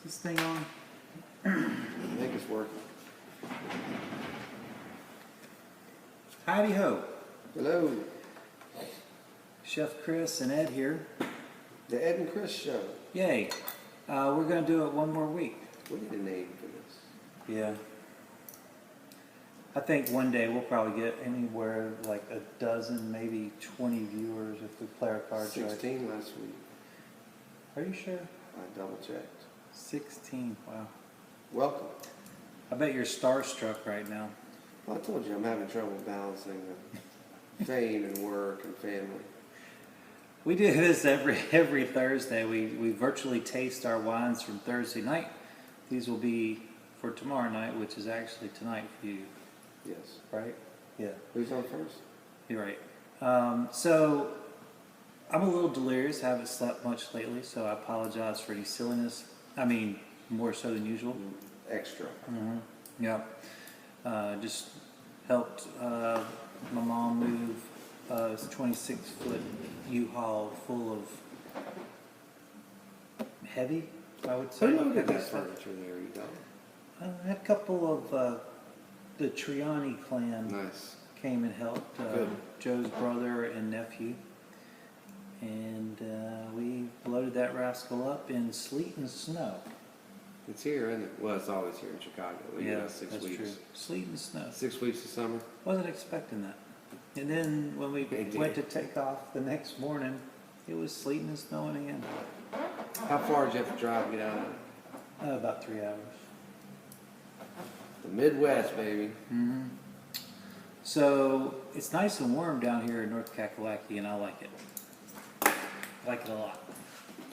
this thing on? I think it's working. Howdy ho. Hello, Chef Chris and Ed here. the Ed and Chris Show. Yay. We're going to do it one more week. We need a name for this. Yeah. I think one day we'll probably get anywhere like a dozen, maybe 20 viewers if we play our cards right. 16 last week. Are you sure? I double checked. 16. Wow. Welcome. I bet you're starstruck right now. Well, I told you I'm having trouble balancing the fame and work and family. We do this every Thursday. We virtually taste our wines from Thursday night. These will be for tomorrow night, which is actually tonight for you. Yes. Right? Yeah. Who's on first? You're right. So I'm a little delirious. I haven't slept much lately, so I apologize for any silliness. I mean, more so than usual. Extra. Mm-hmm. Yeah. Just helped my mom move a 26-foot U-Haul full of heavy, I would say. Who loaded that furniture there, you go? I had a couple of the Triani clan Nice. came and helped. Good. Joe's brother and nephew. And we loaded that rascal up in sleet and snow. It's here, isn't it? Well, it's always here in Chicago. We got 6 that's weeks. true. Sleet and snow. 6 weeks of summer. Wasn't expecting that. And then when we It went to did. take off the next morning, it was sleeting and snowing again. How far did you have to drive to get out of it? About 3 hours. The Midwest, baby. Mm-hmm. So it's nice and warm down here in North Kakalaki, and I like it. I like it a lot.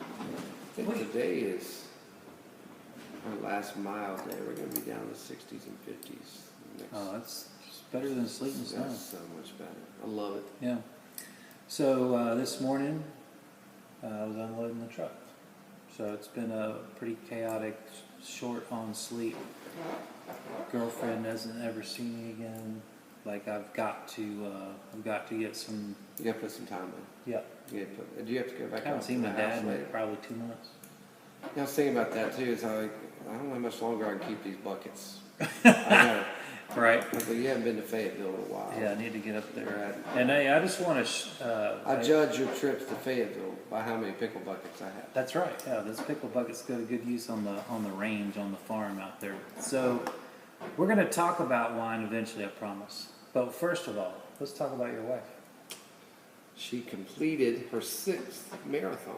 I think today is our last mile day. We're going to be down in the 60s and 50s. Oh, that's better than sleet and snow. That's so much better. I love it. Yeah. So this morning, I was unloading the truck. So it's been a pretty chaotic, short on sleep. Girlfriend hasn't ever seen me again. Like I've got to get some. You have to put some time in. Yeah. Do you have to go back I haven't out seen to my the house dad in later? probably 2 months. Yeah, I was thinking about that too. It's like, I don't know how much longer I can keep these buckets. I know. Right. But you haven't been to Fayetteville in a while. Yeah, I need to get up there. Right. And hey, I just want to. I judge your trips to Fayetteville by how many pickle buckets I have. That's right. Yeah, those pickle buckets go to good use on the range, on the farm out there. So we're going to talk about wine eventually, I promise. But first of all, let's talk about your wife. She completed her 6th marathon,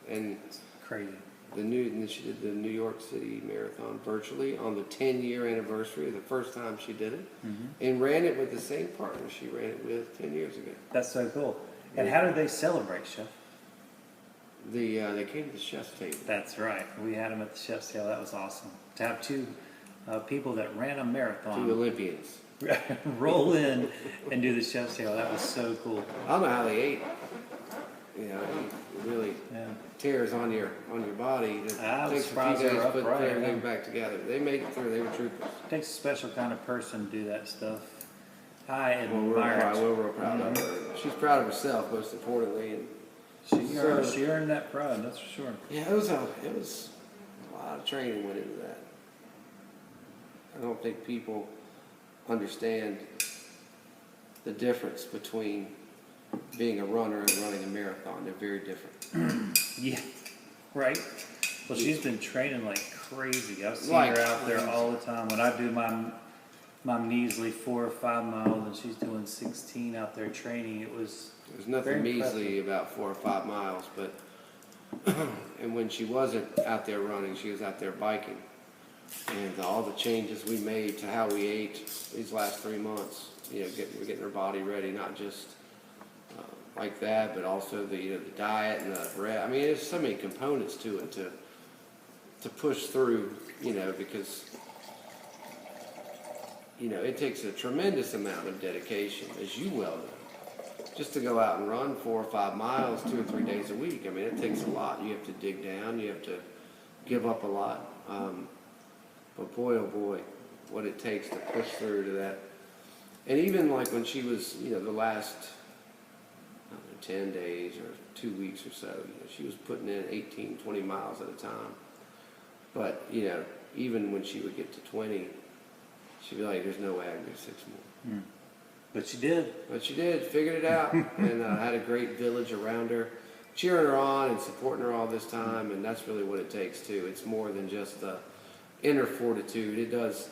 and Crazy. she did the New York City Marathon virtually on the 10-year anniversary, the first time she did it, Mm-hmm. and ran it with the same partner she ran it with 10 years ago. That's so cool. And how did they celebrate, Chef? They came to the chef's table. That's right. We had them at the chef's table. That was awesome. To have two people that ran a marathon 2 Olympians. roll in and do the chef's table. That was so cool. I don't know how they ate. You know, it really Yeah. tears on your body. It I was takes a surprised few they days were to put upright, everything yeah. back together. They made it through. They were troopers. It takes a special kind of person to do that stuff. I Well, we're admire proud, it. we're real proud of her. She's proud of herself, most importantly. And She earned that pride, that's for sure. yeah, it was a lot of training went into that. I don't think people understand the difference between being a runner and running a marathon. They're very different. Yeah, right? Well, she's been training like crazy. I've seen Like her out there crazy. all the time. When I do my measly 4 or 5 miles and she's doing 16 out there training, it was There's nothing very measly about 4 or 5 miles, but and when she wasn't out there running, she was out there biking. And all the changes we made to how we ate these last 3 months, you know, getting her body ready, not just like that, but also the diet and the rest. I mean, there's so many components to it to push through, you know, because you know it takes a tremendous amount of dedication, as you well know, just to go out and run 4 or 5 miles 2 or 3 days a week. I mean, it takes a lot. You have to dig down. You have to give up a lot. But boy, oh boy, what it takes to push through to that. And even like when she was, you know, the last I don't know, 10 days or 2 weeks or so, you know, she was putting in 18, 20 miles at a time. But, you know, even when she would get to 20, she'd be like, there's no way I can do 6 more. But you did. But she did, figured it out, and had a great village around her, cheering her on and supporting her all this time, and that's really what it takes, too. It's more than just the inner fortitude. It does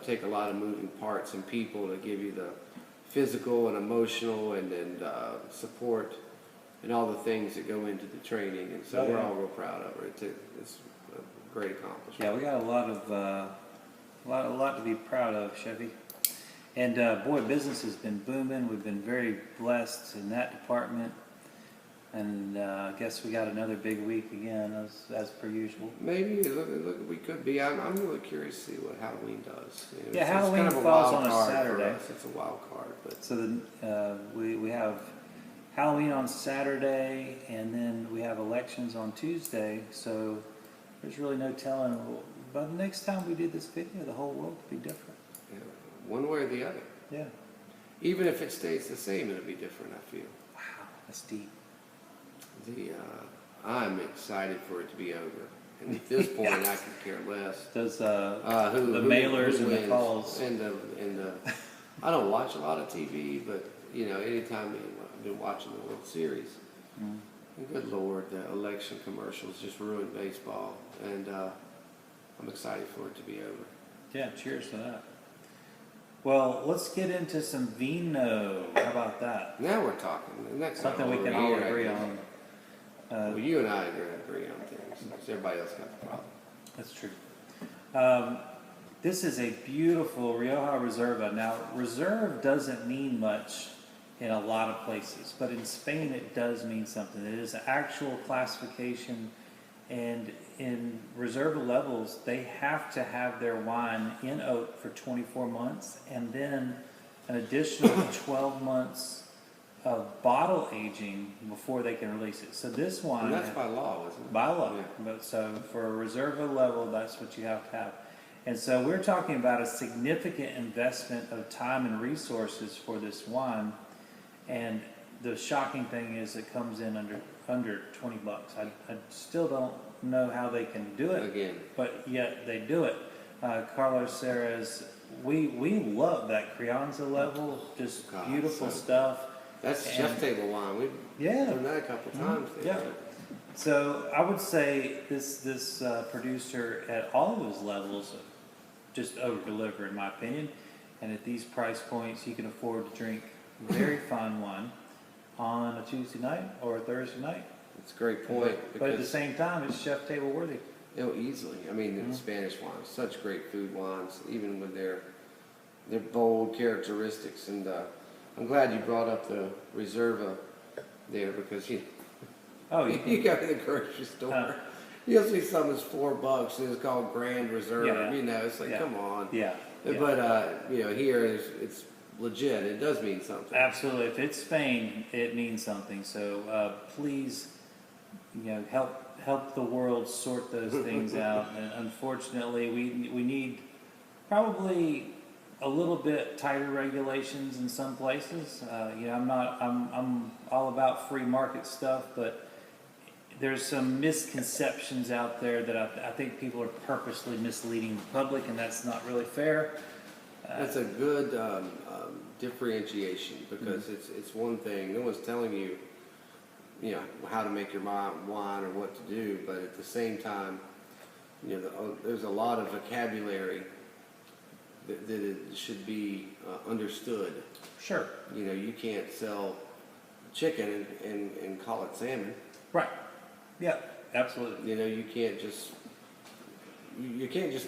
take a lot of moving parts and people to give you the physical and emotional and support and all the things that go into the training, and so we're all real proud of her. It's a great accomplishment. Yeah, we got a lot to be proud of, Chevy. And boy, business has been booming. We've been very blessed in that department. And I guess we got another big week again, as per usual. Maybe look, we could be. I'm really curious to see what Halloween does. You know, Yeah, Halloween falls on a Saturday. It's a wild card, but So we have Halloween on Saturday, and then we have elections on Tuesday. So there's really no telling. But the next time we did this video, the whole world could be different. you know, one way or the other. Yeah. Even if it stays the same, it'll be different. I feel. Wow, that's deep. I'm excited for it to be over. And at this point, I could care less. Does The mailers and the calls. And I don't watch a lot of TV, but you know, anytime I've been watching the World Series, and good Lord, the election commercials just ruined baseball, and I'm excited for it to be over. Yeah, cheers to that. Well, let's get into some vino. How about that? Now we're talking. And that's Something we can all agree on. Well, you and I agree on things. Everybody else got the problem. That's true. This is a beautiful Rioja Reserva. Now, Reserve doesn't mean much in a lot of places, but in Spain it does mean something. It is an actual classification, and in Reserva levels, they have to have their wine in oak for 24 months, and then an additional 12 months of bottle aging before they can release it. So this wine... And that's by law, isn't it? By law. Yeah. But so for a Reserva level, that's what you have to have. And so we're talking about a significant investment of time and resources for this wine. And the shocking thing is it comes in under $20. I still don't know how they can do it. Again. But yet they do it. Carlos Serres, we love that Crianza level, just beautiful stuff. That's chef table wine. We've done that a couple times. Yeah. So I would say this producer at all of his levels just over-deliver, in my opinion. And at these price points, you can afford to drink very fine wine on a Tuesday night or a Thursday night. That's a great point. But at the same time, it's chef table worthy. Easily. I mean, the Spanish wines, such great food wines, even with their bold characteristics. And I'm glad you brought up the Reserva there, because you go to the grocery store, you'll see something that's $4 and it's called Grand Reserve. Yeah. You know, it's like, come on. Yeah. But you know, here it's legit. It does mean something. Absolutely. If it's Spain, it means something. So please, you know, help the world sort those things out. And unfortunately, we need probably a little bit tighter regulations in some places. You know, I'm all about free market stuff, but there's some misconceptions out there that I think people are purposely misleading the public, and that's not really fair. That's a good differentiation, because it's one thing. No one's telling you, you know, how to make your wine or what to do, but at the same time, you know, there's a lot of vocabulary that it should be understood. Sure. You know, you can't sell chicken and call it salmon. Right. Yeah, absolutely. You know, you can't just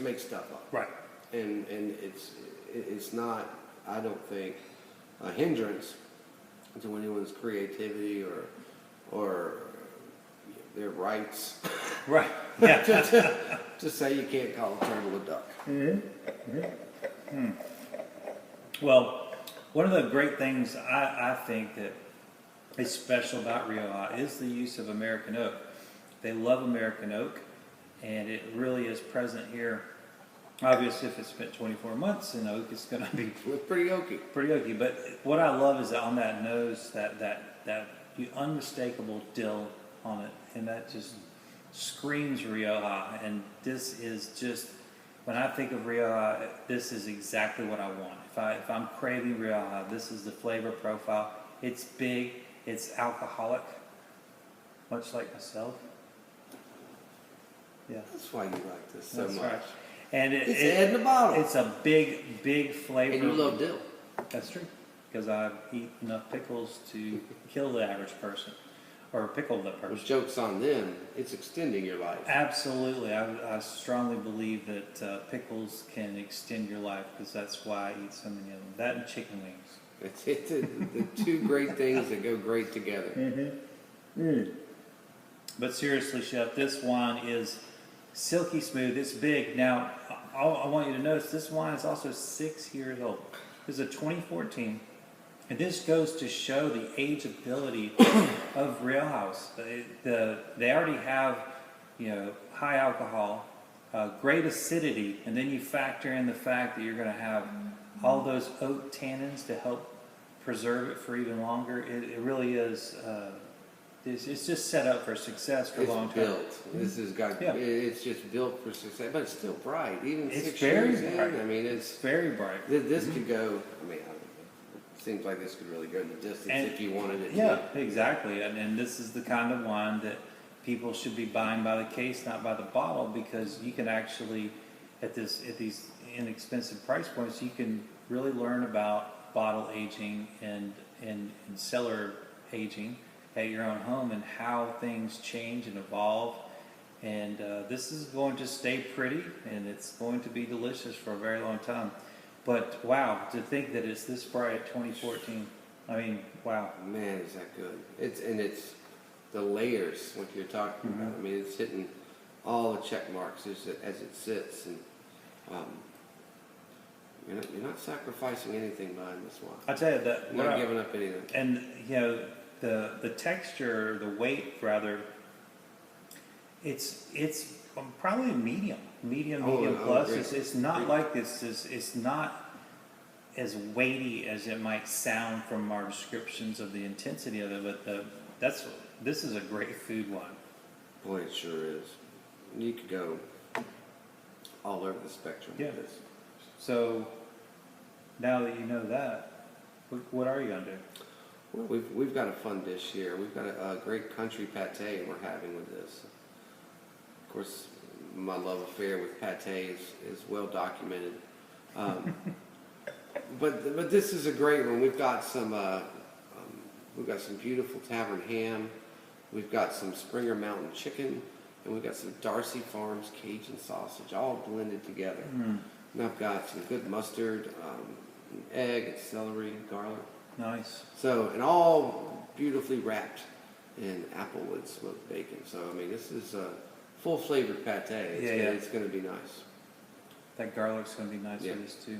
make stuff up. Right. And it's not, I don't think, a hindrance to anyone's creativity or their rights. Right. Yeah. to say you can't call a turtle a duck. Well, one of the great things I think that is special about Rioja is the use of American oak. They love American oak, and it really is present here. Obviously, if it's spent 24 months in oak, it's going to be pretty oaky. Pretty oaky. But what I love is that on that nose, that unmistakable dill on it, and that just screams Rioja, and this is just, when I think of Rioja, this is exactly what I want. If I'm craving Rioja, this is the flavor profile. It's big, it's alcoholic, much like myself. Yeah. That's why you like this so That's much. right. And It's in the bottle. it's a big flavor. And you love dill. That's true, because I eat enough pickles to kill the average person, or pickle the person. Which joke's on them. It's extending your life. Absolutely, I strongly believe that pickles can extend your life, because that's why I eat so many of them. That and chicken wings. It's the two great things that go great together. Mm-hmm. Mm. But seriously, Chef, this wine is silky smooth. It's big. Now, I want you to notice this wine is also 6 years old. This is a 2014, and this goes to show the ageability of Riojas. They already have, high alcohol, great acidity, and then you factor in the fact that you're going to have all those oak tannins to help preserve it for even longer. It really is. It's just set up for success for a long time. It's built. This has got. Yeah. It's just built for success, but it's still bright. Even It's 6 very years bright. in, I mean, it's Very bright. This could go. I mean, it seems like this could really go the distance if you wanted it. Yeah, to. exactly. And this is the kind of wine that people should be buying by the case, not by the bottle, because you can actually, at these inexpensive price points, you can really learn about bottle aging and cellar aging at your own home, and how things change and evolve. And this is going to stay pretty, and it's going to be delicious for a very long time. But wow, to think that it's this bright 2014. I mean, wow. Man, is that good? It's the layers, what you're talking about. I mean, it's hitting all the check marks as it sits, and you're not sacrificing anything behind this one. I tell you that. You're not giving up anything. And the texture, the weight rather, it's probably medium plus. It's not like this. It's not as weighty as it might sound from our descriptions of the intensity of it. But this is a great food wine. Boy, it sure is. You could go all over the spectrum Yeah. with this. So now that you know that, what are you gonna do? Well, we've got a fun dish here. We've got a great country pate we're having with this. Of course, my love affair with pate is well documented. But this is a great one. We've got some beautiful tavern ham. We've got some Springer Mountain chicken, and we've got some Darcy Farms Cajun sausage, all blended together. Mm, And I've got some good mustard, an egg, and celery, garlic. nice. So, and all beautifully wrapped in applewood smoked bacon. So, I mean, this is a full flavored pate. It's going to be nice. That garlic's gonna be nice Yeah. for this too.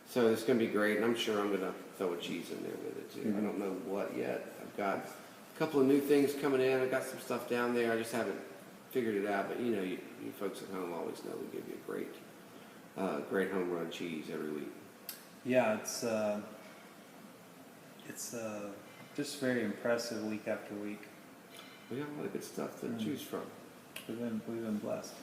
So it's going to be great, and I'm sure I'm going to throw a cheese in there with it too. I don't know what yet. I've got a couple of new things coming in. I've got some stuff down there. I just haven't figured it out. But you folks at home always know we give you a great home run cheese every week. Yeah, it's just very impressive week after week. We got a lot of good stuff to choose from. We've been blessed.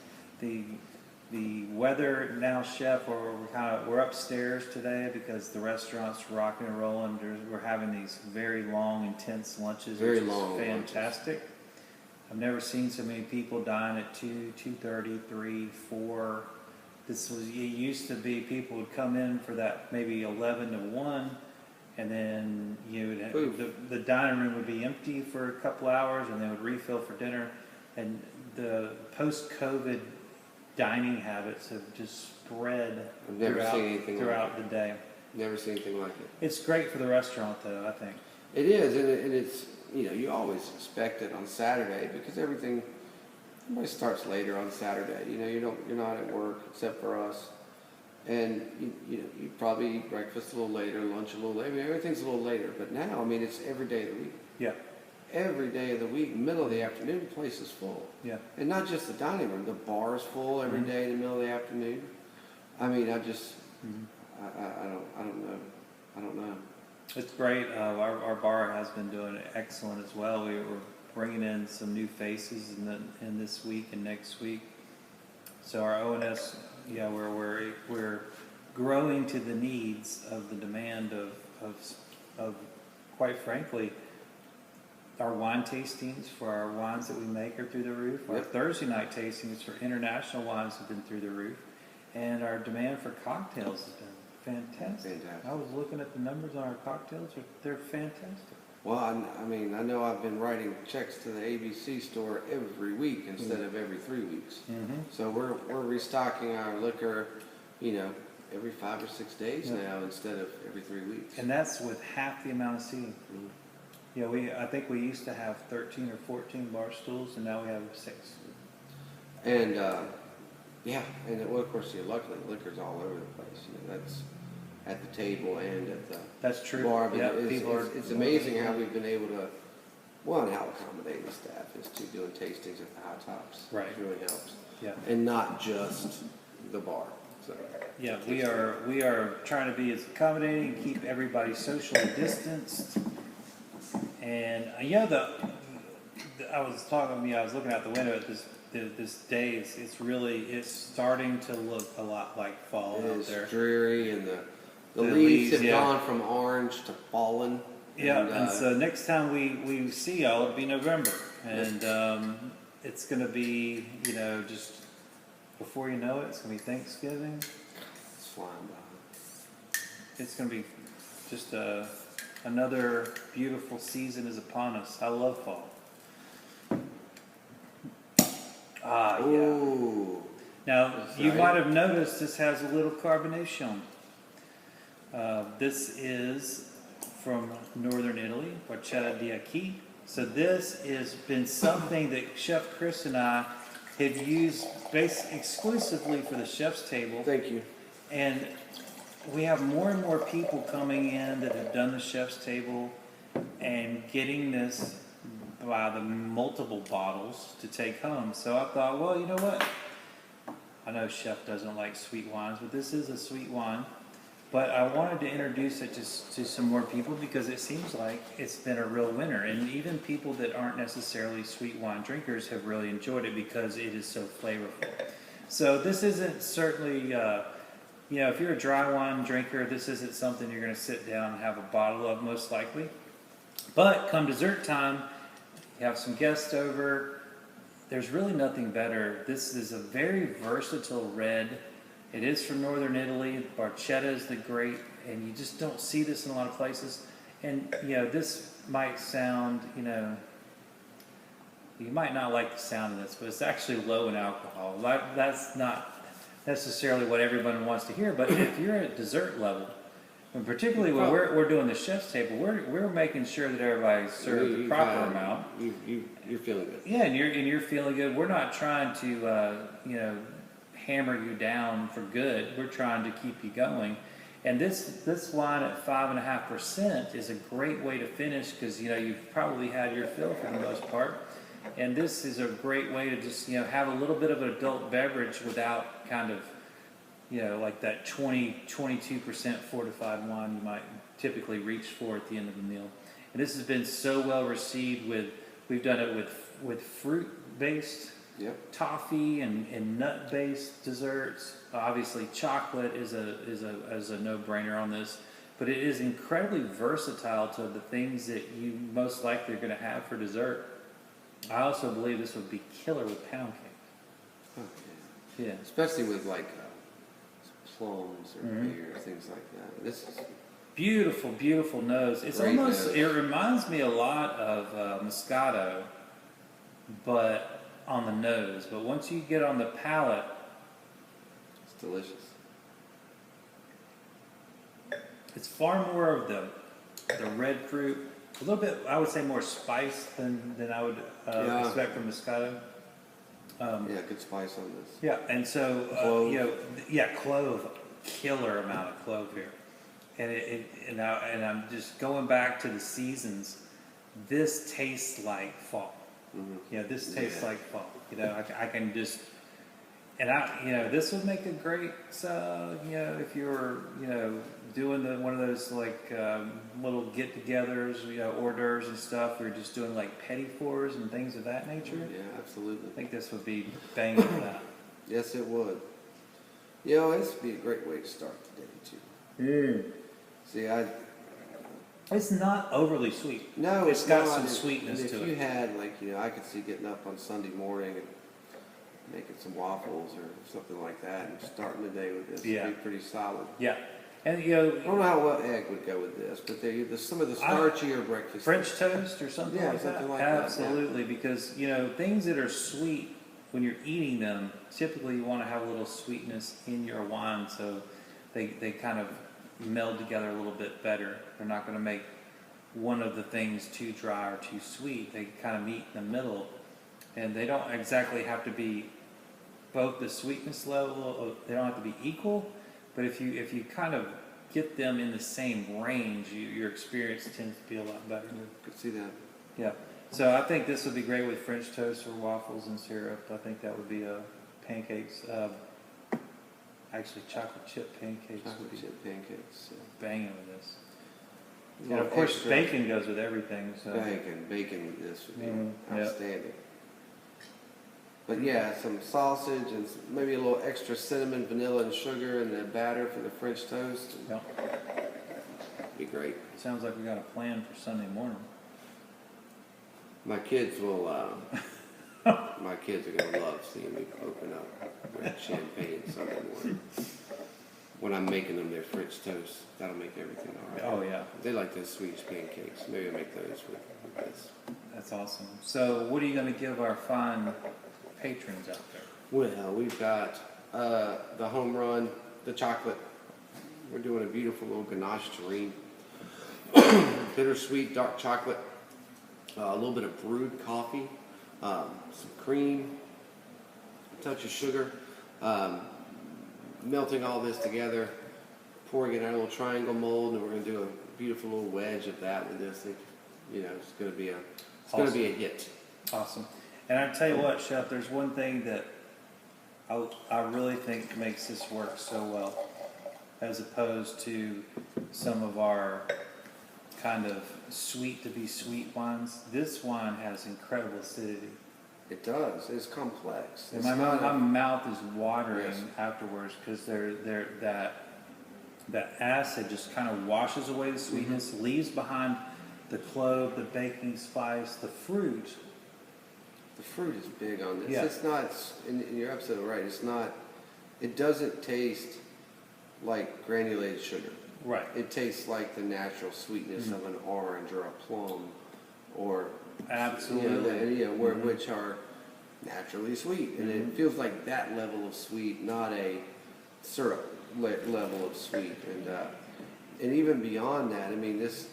The weather now, Chef, we're upstairs today because the restaurant's rocking and rolling. We're having these very long, intense lunches, Very which long is fantastic. I've never seen so many people dine at 2:30, 3, 4. It used to be people would come in for that maybe 11 to 1, and then the dining room would be empty for a couple hours, and they would refill for dinner. And the post-COVID dining habits have just spread I've never seen anything throughout like the day. Never seen anything like it. It's great for the restaurant, though, I think. It is, and it's, you always expect it on Saturday because everybody starts later on Saturday. You're not at work except for us, and you probably eat breakfast a little later, lunch a little later. I mean, everything's a little later. But now, I mean, it's every day of the week. Yeah, Every day of the week, middle of the afternoon, the place is full. yeah. And not just the dining room, the bar is full every day in the middle of the afternoon. I mean, I just, I don't know. It's great. Our bar has been doing excellent as well. bringing in some new faces in this week and next week. So our ONS, yeah, we're growing to the needs of the demand of quite frankly, our wine tastings for our wines that we make are through the roof. Our Thursday night tastings for international wines have been through the roof. And our demand for cocktails has been fantastic. I was looking at the numbers on our cocktails. They're fantastic. Well, I mean, I know I've been writing checks to the ABC store every week instead of every 3 weeks. Mm-hmm. So we're restocking our liquor, you know, every 5 or 6 days now instead of every 3 weeks. And that's with half the amount of seating. Mm-hmm. Yeah, I think we used to have 13 or 14 bar stools, and now we have 6. And well, of course, luckily liquor's all over the place. You know, that's at the table and at the that's true. bar. But yeah, it's amazing how we've been able to, one, how accommodating the staff is to doing tastings at the high tops. Right. It really helps. Yeah. And not just the bar. So yeah, we are trying to be as accommodating and keep everybody socially distanced. And I was looking out the window at this day. It's starting to look a lot like fall out there. It's dreary, and the leaves have gone from orange to fallen. Yeah, and so next time we see y'all, it'll be November, and it's going to be, just before you know it, it's going to be Thanksgiving. It's flying by. It's going to be just another beautiful season is upon us. I love fall. Ooh. Now, That's you right. might have noticed this has a little carbonation. This is from northern Italy, brachetto di Acqui. So this has been something that Chef Chris and I have used exclusively for the chef's table. Thank you. And we have more and more people coming in that have done the chef's table and getting this by the multiple bottles to take home. So I thought, well, you know what? I know Chef doesn't like sweet wines, but this is a sweet wine. But I wanted to introduce it to some more people because it seems like it's been a real winner. And even people that aren't necessarily sweet wine drinkers have really enjoyed it because it is so flavorful. So this isn't certainly, if you're a dry wine drinker, this isn't something you're going to sit down and have a bottle of most likely. But come dessert time, you have some guests over, there's really nothing better. This is a very versatile red. It is from northern Italy. Brachetto is the great, and you just don't see this in a lot of places. And, this might sound, you might not like the sound of this, but it's actually low in alcohol. That's not necessarily what everyone wants to hear, but if you're at dessert level, and particularly when we're doing the chef's table, we're making sure that everybody's served the proper amount. You're feeling good. Yeah, and you're feeling good. We're not trying to hammer you down for good. We're trying to keep you going. And this wine at 5.5% is a great way to finish because you've probably had your fill for the most part. And this is a great way to just have a little bit of an adult beverage without kind of like that 22% fortified wine you might typically reach for at the end of the meal. And this has been so well received. We've done it with fruit-based, toffee and nut-based desserts. Obviously, chocolate is a no-brainer on this, but it is incredibly versatile to the things that you most likely are going to have for dessert. I also believe this would be killer with pound cake. Okay. Yeah, Especially with plums or beer, things like that. This is beautiful, beautiful nose. It's great almost nose. it reminds me a lot of Moscato, but on the nose. But once you get on the palate, it's delicious. it's far more of the red fruit. A little bit, I would say, more spice than I would expect from Moscato. Good spice on this. Yeah, and so Clove. Clove, killer amount of clove here, and I'm just going back to the seasons. This tastes like fall. Mm-hmm. This tastes like fall. I can just, And this would make a great, if you were, doing one of those like little get-togethers, hors d'oeuvres and stuff. We're just doing like petit fours and things of that nature. Yeah, absolutely. I think this would be banging for that. Yes, it would. This would be a great way to start the day too. See, It's not overly sweet. no, It's got not. some And sweetness if to you it. had I could see getting up on Sunday morning and making some waffles or something like that and starting the day with this. Yeah. It'd be pretty solid. Yeah, and I don't know how well egg would go with this, but there's some of the starchier breakfast. French toast or something Yeah, like something that. like that, yeah. Absolutely, because things that are sweet when you're eating them, typically you want to have a little sweetness in your wine, so they kind of meld together a little bit better. They're not going to make one of the things too dry or too sweet. They kind of meet in the middle, and they don't exactly have to be both the sweetness level. They don't have to be equal, but if you kind of get them in the same range, your experience tends to be a lot better. Could see that. Yeah. So I think this would be great with French toast or waffles and syrup. I think that would be pancakes. Actually, chocolate chip pancakes would Chocolate be chip pancakes. banging with this. A And little of course, extra bacon goes with everything. So bacon with this would be Yep. outstanding. But yeah, some sausage and maybe a little extra cinnamon, vanilla, and sugar in the batter for the French toast. Yeah. Be great. Sounds like we got a plan for Sunday morning. My kids will. My kids are gonna love seeing me open up with champagne Sunday morning when I'm making them their French toast. That'll make everything all right. Oh yeah, They like those Swedish pancakes. Maybe I'll make those with this. that's awesome. So, what are you going to give our fine patrons out there? Well, we've got the home run, the chocolate. We're doing a beautiful little ganache terrine. Bittersweet dark chocolate, a little bit of brewed coffee, some cream, a touch of sugar, melting all this together, pouring it in a little triangle mold, and we're going to do a beautiful little wedge of that with this. It's going to be a hit. Awesome. And I tell you what, Chef, there's one thing that I really think makes this work so well, as opposed to some of our kind of sweet to be sweet wines. This wine has incredible acidity. It does. It's complex. And It's my not mouth is watering Yes. afterwards because that acid just kind of washes away the sweetness, leaves behind the clove, the baking spice, the fruit. The fruit is big on this. Yeah. It's not, and you're absolutely right. It doesn't taste like granulated sugar. Right. It tastes like the natural sweetness of an orange or a plum, or Absolutely. which are naturally sweet, and it feels like that level of sweet, not a syrup level of sweet, and even beyond that. I mean, it's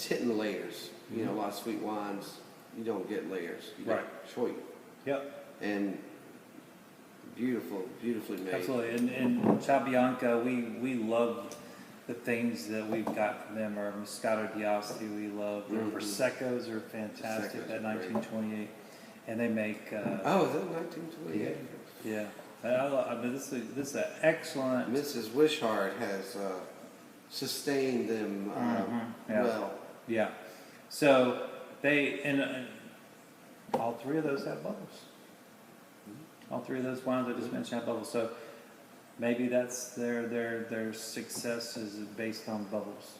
hitting layers. A lot of sweet wines, you don't get layers. You get Right. sweet Yep. and beautifully made. Absolutely. And Chabianca, we love the things that we've got from them. Our Moscato d'Asti we love. Their Proseccos are fantastic. Prosecco's That are great. 1928, and they make. Oh, is that 1928? Yeah. I mean, this is an excellent. Mrs. Wishart has sustained them Yeah. well. Yeah. So and all three of those have bubbles. All three of those wines I just mentioned have bubbles. So maybe that's their success is based on bubbles.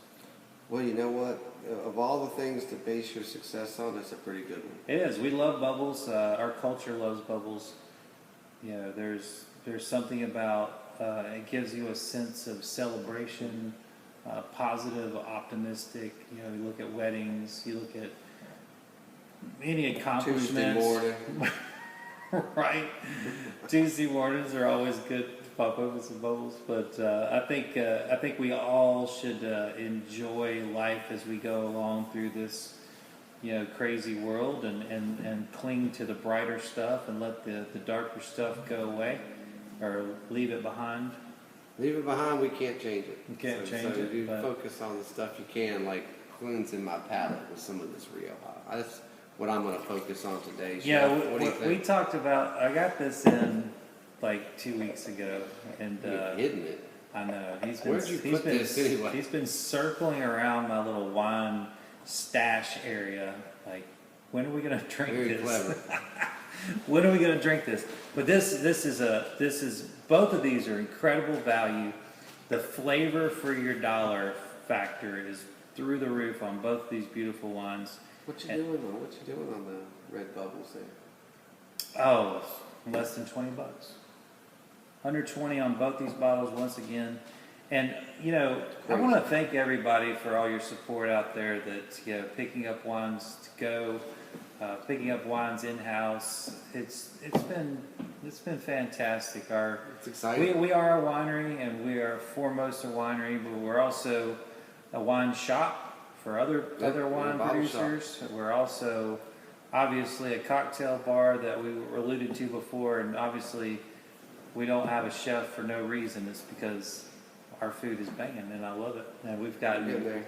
Well, you know what? Of all the things to base your success on, that's a pretty good one. It is. We love bubbles. Our culture loves bubbles. There's something about it gives you a sense of celebration, positive, optimistic. You look at weddings, you look at any accomplishments. Tuesday morning. Right. Tuesday mornings are always good to pop over some bubbles, but I think we all should enjoy life as we go along through this crazy world and cling to the brighter stuff and let the darker stuff go away or leave it behind. Leave it behind, we can't change it. You can't change so it, you but- focus on the stuff you can, like cleansing my palate with some of this rioja. what I'm going to focus on today. Yeah, Chef. What do you we think? talked about. I got this in like 2 weeks ago, and You're hitting it. I know he's been. Where'd you he's put been, this anyway? He's been circling around my little wine stash area. Like, when are we gonna drink Very this? clever. When are we gonna drink this? But this is both of these are incredible value. The flavor for your dollar factor is through the roof on both these beautiful wines. What you doing on the red bubbles there? Oh, less than $20. 120 on both these bottles once again. And, you know, I want to thank everybody for all your support out there that's, you know, picking up wines to go, picking up wines in-house. It's been fantastic. It's exciting. We are a winery, and we are foremost a winery, but we're also a wine shop for other wine producers. We're also obviously a cocktail bar that we alluded to before, and obviously we don't have a chef for no reason. It's because our food is banging, and I love it. And we've gotten there.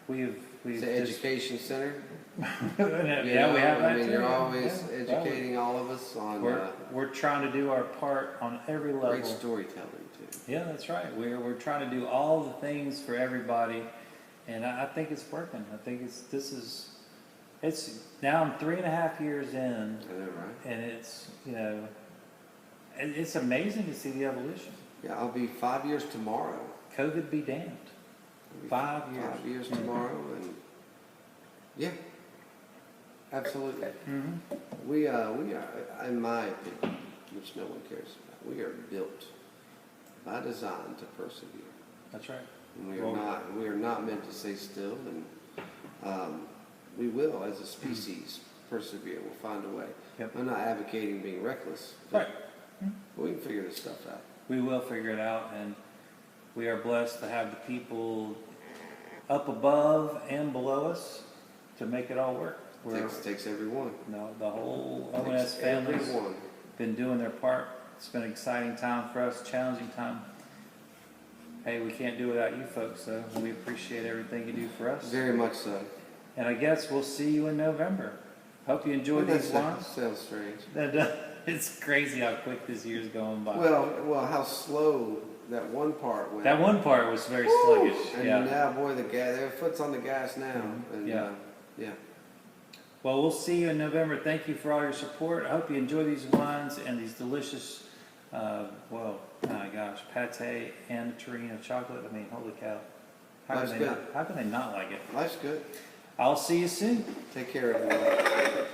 we've It's an education center. yeah, we have that I mean, too. you're always Yeah. educating all of us on We're trying to do our part on every level. great storytelling too. Yeah, that's right. We're trying to do all the things for everybody, and I think it's working. I think it's now I'm 3.5 years in, I know, right? and it's, you know, it's amazing to see the evolution. Yeah, I'll be 5 years tomorrow. COVID be damned. I'll be 5 years. 5 years tomorrow, and yeah, absolutely. Mm-hmm. We are, in my opinion, which no one cares about, we are built by design to persevere. That's right. And we are not meant to stay still, and we will, as a species, persevere. We'll find a way. Yep. I'm not advocating being reckless, but Right. we can figure this stuff out. We will figure it out, and we are blessed to have the people up above and below us to make it all work. Takes everyone. No, the whole ONS Takes family's everyone. been doing their part. It's been an exciting time for us, challenging time. Hey, we can't do without you folks, so we appreciate everything you do for us. Very much so. And I guess we'll see you in November. Hope you enjoy these wines. Sounds strange. It's crazy how quick this year's going by. Well, how slow that one part went. That one part was very Woo! sluggish. And Yeah. now, boy, their foot's on the gas now. And, Yeah. yeah. Well, we'll see you in November. Thank you for all your support. I hope you enjoy these wines and these delicious, oh my gosh, pate and a tureen of chocolate. I mean, holy cow. How can they not like it? Life's good. I'll see you soon. Take care, everyone.